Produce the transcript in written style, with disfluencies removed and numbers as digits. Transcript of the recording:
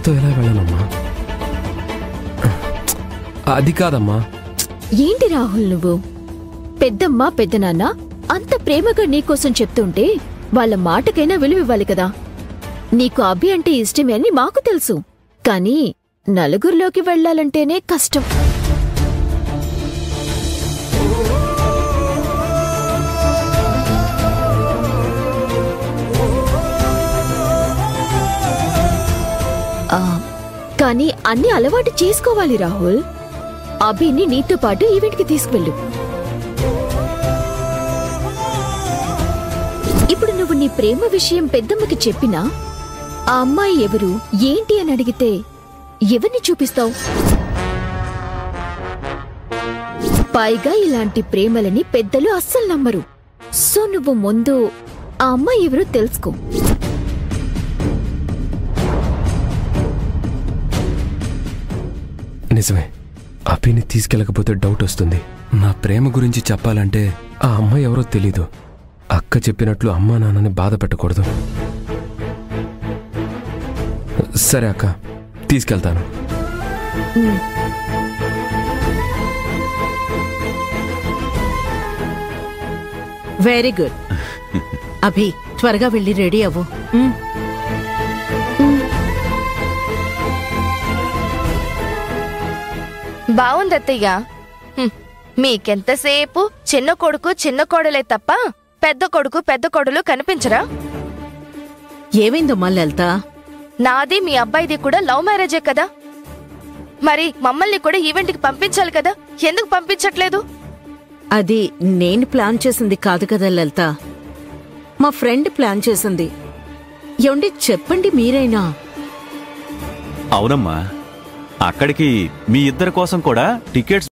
నాతో ఎలా వెళ్ళనమ్మా? అది కాదమ్మా. ఏంటి రాహుల్ నువ్వు? పెద్దమ్మ పెద్దనాన్న అంత ప్రేమగా నీకోసం చెప్తుంటే వాళ్ళ మాటకైనా విలువివ్వాలి కదా. నీకు అభి అంటే ఇష్టమే అని మాకు తెలుసు, కానీ నలుగురిలోకి వెళ్లాలంటేనే కష్టం. కానీ అన్ని అలవాటు చేసుకోవాలి రాహుల్. అభిని నీతో పాటు ఈవెంట్కి తీసుకువెళ్ళు. ఇప్పుడు నువ్వు నీ ప్రేమ విషయం పెద్దమ్మకి చెప్పినా ఆ అమ్మాయి ఎవరు ఏంటి అని అడిగితే ఎవరిని చూపిస్తావు? పైగా ఇలాంటి ప్రేమలని పెద్దలు అస్సలు నమ్మరు. సో నువ్వు ముందు ఆ అమ్మాయి ఎవరో తెలుసుకో. నిజమే, అభిని తీసుకెళ్ళకపోతే డౌట్ వస్తుంది. నా ప్రేమ గురించి చెప్పాలంటే ఆ అమ్మాయి ఎవరో తెలీదు. అక్క చెప్పినట్లు అమ్మా నాన్నని బాధ పెట్టకూడదు. సరే అక్క, తీసుకెళ్తాను. Very good. అభి, త్వరగా వెళ్ళి రెడీ అవ్వు. బావుందత్తయ్య. మీకెంతసేపు చిన్న కొడుకు చిన్న కోడలే తప్ప పెద్ద కొడుకు పెద్ద కోడలు కనిపించరా? ఏమైందమ్మా లలిత? నాది మీ అబ్బాయిది కూడా లవ్ మ్యారేజే కదా. మరి మమ్మల్ని కూడా ఈవెంట్కి పంపించాలి కదా, ఎందుకు పంపించట్లేదు? అది నేను ప్లాన్ చేసింది కాదు కదా లలిత, మా ఫ్రెండ్ ప్లాన్ చేసింది. ఏమండి చెప్పండి మీరైనా. అవునమ్మా, అక్కడికి మీ ఇద్దరి కోసం కూడా టికెట్స్